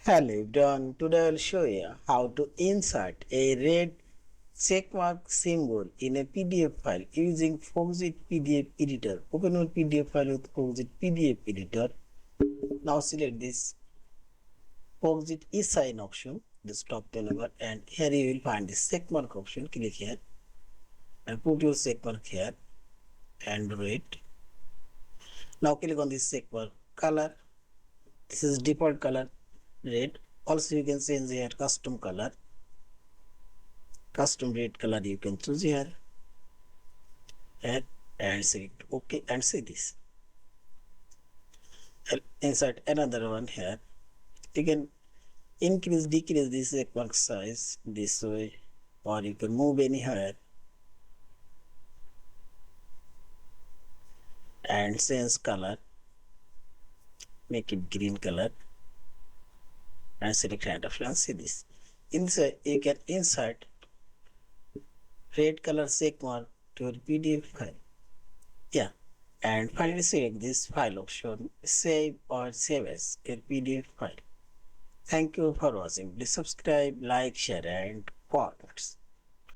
Hello everyone, today I will show you how to insert a red checkmark symbol in a PDF file using Foxit PDF Editor. Open your PDF file with Foxit PDF Editor. Now select this Foxit e-sign option, this top menu, and here you will find this checkmark option. Click here and put your checkmark here and wait. Now click on this checkmark color. This is default color red. Also you can change here custom color. Custom red color you can choose here and select OK and see this. I'll insert another one here. You can increase decrease this checkmark size this way, or you can move anywhere and change color, make it green color and select hand of and see this. Inside you can insert red color checkmark to your PDF file. Yeah, and finally select this file option, save or save as a PDF file. Thank you for watching. Please subscribe, like, share and comments.